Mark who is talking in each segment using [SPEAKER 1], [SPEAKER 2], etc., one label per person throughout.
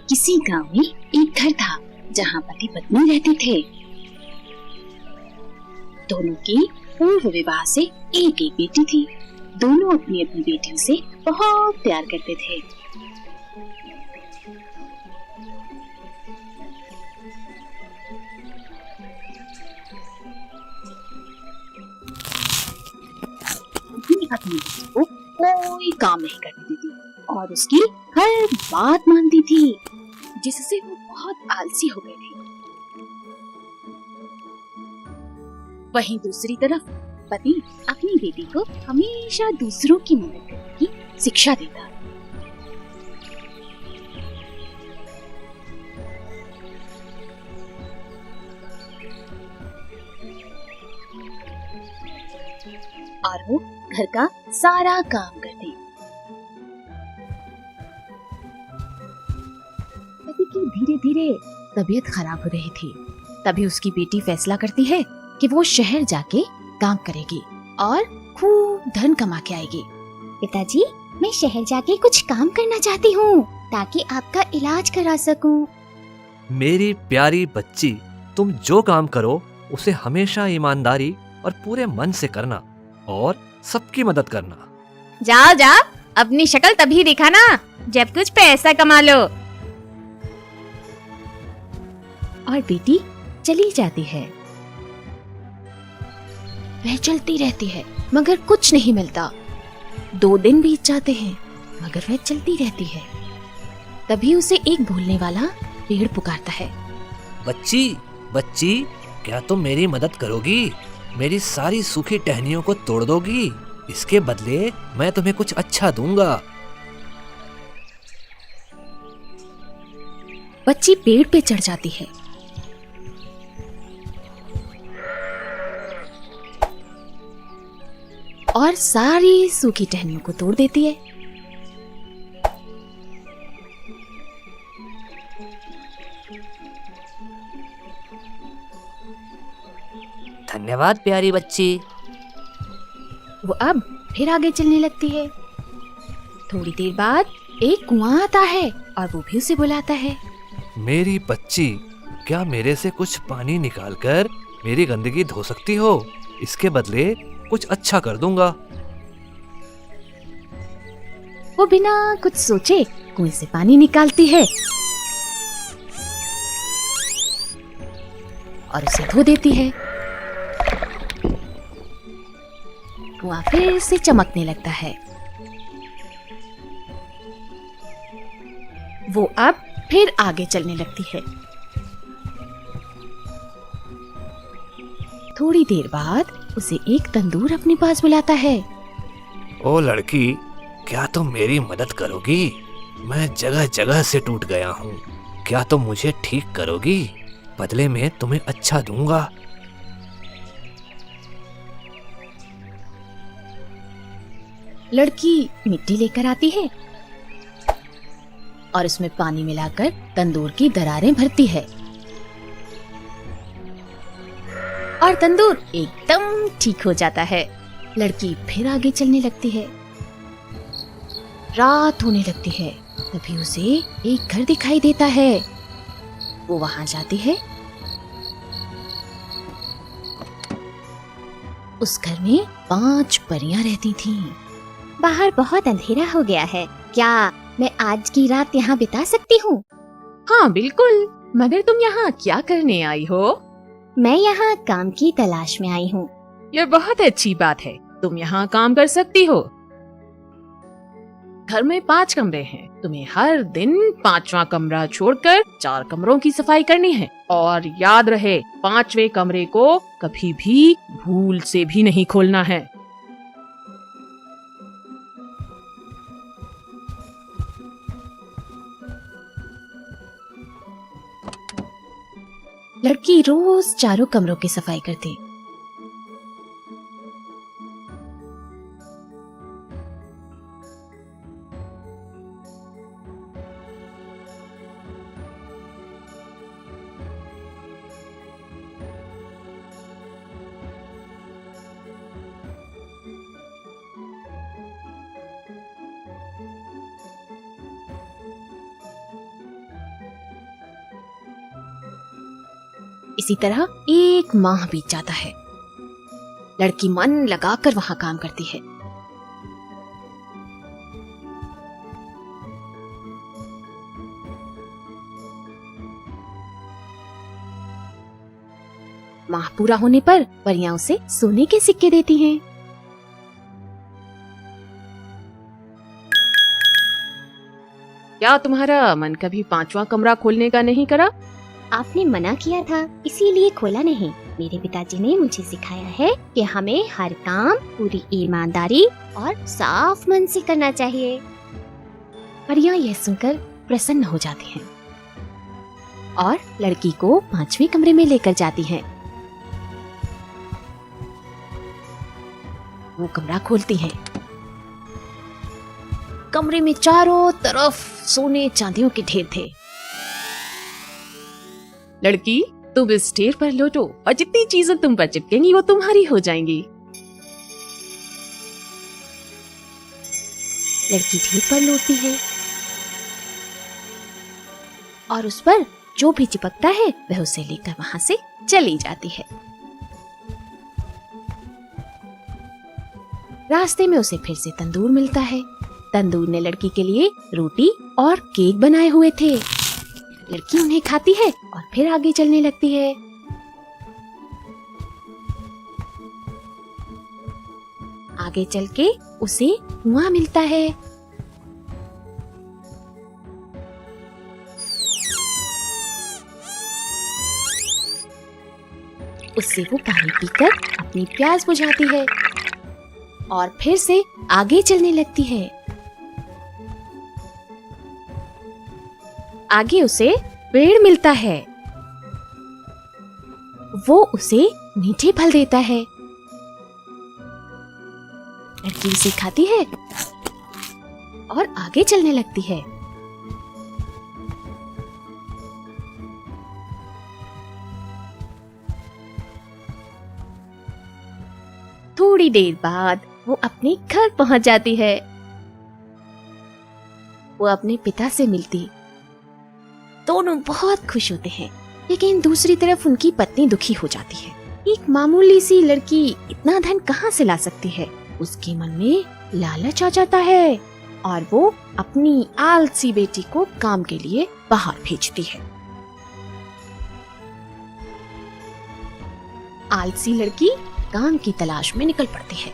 [SPEAKER 1] किसी गांव में एक घर था जहां पति पत्नी रहते थे। दोनों की पूर्व विवाह से एक एक बेटी थी। दोनों अपनी अपनी बेटियों से बहुत प्यार करते थे। अपनी बेटी को कोई काम नहीं करने देती और उसकी हर बात मानती थी, जिससे वो बहुत आलसी हो गई थी। वहीं दूसरी तरफ पति अपनी बेटी को हमेशा दूसरों की मदद करने की शिक्षा देता। और वो घर का सारा काम करती। पति की धीरे धीरे तबीयत खराब हो रही थी। तभी उसकी बेटी फैसला करती है कि वो शहर जाके काम करेगी और खूब धन कमा के आएगी।
[SPEAKER 2] पिताजी, मैं शहर जाके कुछ काम करना चाहती हूँ ताकि आपका इलाज करा सकूं।
[SPEAKER 3] मेरी प्यारी बच्ची, तुम जो काम करो उसे हमेशा ईमानदारी और पूरे मन से करना और सबकी मदद करना।
[SPEAKER 4] जाओ जाओ, अपनी शक्ल तभी दिखाना जब कुछ पैसा कमा लो।
[SPEAKER 1] और बेटी चली जाती है। वह चलती रहती है मगर कुछ नहीं मिलता। 2 दिन बीत जाते हैं मगर वह चलती रहती है। तभी उसे एक भूलने वाला पेड़ पुकारता है।
[SPEAKER 3] बच्ची, बच्ची, क्या तुम मेरी मदद करोगी? मेरी सारी सूखी टहनियों को तोड़ दोगी? इसके बदले मैं तुम्हें कुछ अच्छा दूंगा।
[SPEAKER 1] बच्ची पेड़ पे चढ़ जाती है। और सारी सूखी टहनियों को तोड़ देती है।
[SPEAKER 3] धन्यवाद प्यारी बच्ची।
[SPEAKER 1] वो अब फिर आगे चलने लगती है। थोड़ी देर बाद एक कुआं आता है और वो भी उसे बुलाता है।
[SPEAKER 3] मेरी बच्ची, क्या मेरे से कुछ पानी निकालकर मेरी गंदगी धो सकती हो? इसके बदले कुछ अच्छा कर दूंगा।
[SPEAKER 1] वो बिना कुछ सोचे कुएं से पानी निकालती है और उसे धो देती है। कुआं फिर से चमकने लगता है। वो अब फिर आगे चलने लगती है। थोड़ी देर बाद उसे एक तंदूर अपने पास बुलाता है।
[SPEAKER 3] ओ लड़की, क्या तुम मेरी मदद करोगी? मैं जगह जगह से टूट गया हूँ। क्या तुम मुझे ठीक करोगी? बदले में तुम्हें अच्छा दूंगा।
[SPEAKER 1] लड़की मिट्टी लेकर आती है और उसमें पानी मिलाकर तंदूर की दरारें भरती है और तंदूर एकदम ठीक हो जाता है। लड़की फिर आगे चलने लगती है। रात होने लगती है। तभी उसे एक घर दिखाई देता है। वो वहां जाती है। उस घर में 5 परियां रहती थीं।
[SPEAKER 2] बाहर बहुत अंधेरा हो गया है, क्या मैं आज की रात यहाँ बिता सकती हूँ?
[SPEAKER 4] हाँ बिल्कुल, मगर तुम यहाँ क्या करने आई हो?
[SPEAKER 2] मैं यहाँ काम की तलाश में आई हूँ।
[SPEAKER 4] यह बहुत अच्छी बात है, तुम यहाँ काम कर सकती हो। घर में 5 कमरे हैं। तुम्हें हर दिन 5वां कमरा छोड़कर 4 कमरों की सफाई करनी है और याद रहे 5वें कमरे को कभी भी भूल से भी नहीं खोलना है।
[SPEAKER 1] लड़की रोज 4 कमरों की सफाई करती। इसी तरह एक माह बीत जाता है। लड़की मन लगाकर वहां काम करती है। माह पूरा होने पर परियां उसे सोने के सिक्के देती हैं।
[SPEAKER 4] क्या तुम्हारा मन कभी 5वां कमरा खोलने का नहीं करा?
[SPEAKER 2] आपने मना किया था, इसीलिए खोला नहीं। मेरे पिताजी ने मुझे सिखाया है कि हमें हर काम पूरी ईमानदारी और साफ मन से करना चाहिए।
[SPEAKER 1] परियां यह सुनकर प्रसन्न हो जाती हैं और लड़की को 5वें कमरे में लेकर जाती हैं। वो कमरा खोलती हैं। कमरे में चारों तरफ सोने चांदियों के ढेर थे।
[SPEAKER 4] लड़की, तुम इस ढेर पर लौटो और जितनी चीजें तुम पर चिपकेंगी वो तुम्हारी हो जाएंगी।
[SPEAKER 1] लड़की ढेर पर लौटती है और उस पर जो भी चिपकता है वह उसे लेकर वहां से चली जाती है। रास्ते में उसे फिर से तंदूर मिलता है। तंदूर ने लड़की के लिए रोटी और केक बनाए हुए थे। लड़की उन्हें खाती है और फिर आगे चलने लगती है। आगे चल के उसे कुआं मिलता है। उससे वो पानी पीकर अपनी प्यास बुझाती है और फिर से आगे चलने लगती है। आगे उसे पेड़ मिलता है। वो उसे मीठे फल देता है। लड़की उसे खाती है और आगे चलने लगती है। थोड़ी देर बाद वो अपने घर पहुंच जाती है। वो अपने पिता से मिलती। दोनों बहुत खुश होते हैं, लेकिन दूसरी तरफ उनकी पत्नी दुखी हो जाती है। एक मामूली सी लड़की इतना धन कहां से ला सकती है? उसके मन में लालच आ जाता है और वो अपनी आलसी बेटी को काम के लिए बाहर भेजती है। आलसी लड़की काम की तलाश में निकल पड़ती है।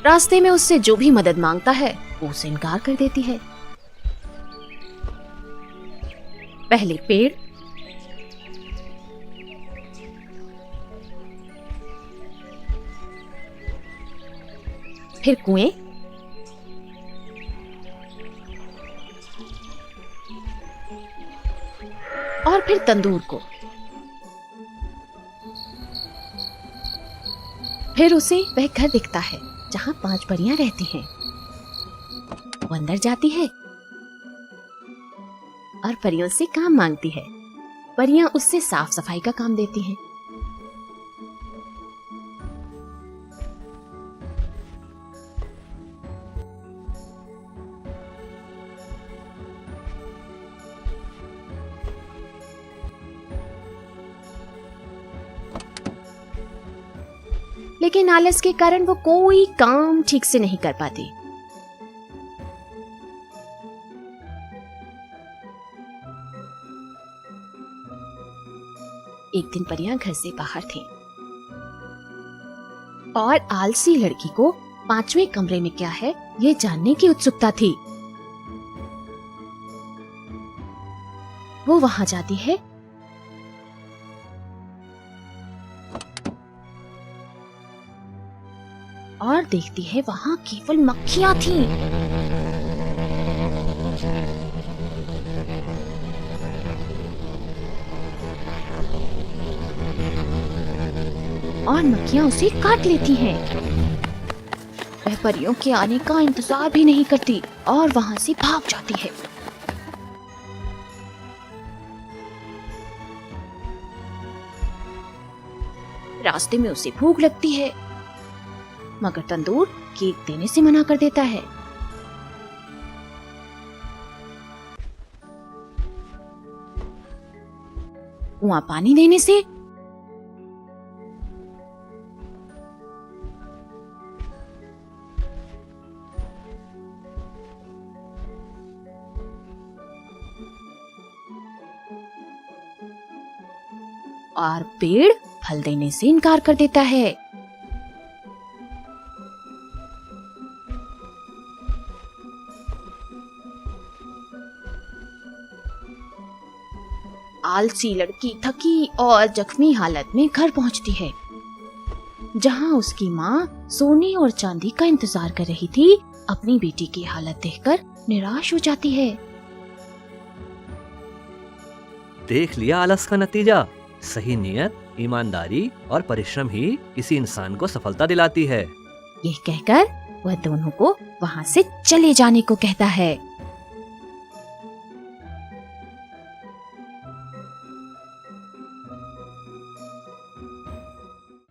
[SPEAKER 1] रास्ते में उससे जो भी मदद मांगता है वो उसे इनकार कर देती है। पहले पेड़, फिर कुएं, और फिर तंदूर को। फिर उसे वह घर दिखता है जहां 5 परियां रहती हैं। वो अंदर जाती है और परियों से काम मांगती है। परियां उससे साफ सफाई का काम देती हैं। लेकिन आलस के कारण वो कोई काम ठीक से नहीं कर पाती। एक दिन परियां घर से बाहर थीं और आलसी लड़की को 5वें कमरे में क्या है ये जानने की उत्सुकता थी। वो वहां जाती है और देखती है वहां केवल मक्खियां थीं। और मक्खियां उसे काट लेती हैं। वह परियों के आने का इंतजार भी नहीं करती और वहां से भाग जाती है। रास्ते में उसे भूख लगती है, मगर तंदूर केक देने से मना कर देता है। कुआं पानी देने से। और पेड़ फल देने से इनकार कर देता है। आलसी लड़की थकी और जख्मी हालत में घर पहुंचती है, जहां उसकी माँ सोने और चांदी का इंतजार कर रही थी। अपनी बेटी की हालत देखकर निराश हो जाती है।
[SPEAKER 3] देख लिया आलस का नतीजा। सही नियत, ईमानदारी और परिश्रम ही किसी इंसान को सफलता दिलाती है।
[SPEAKER 1] यह कहकर वह दोनों को वहां से चले जाने को कहता है।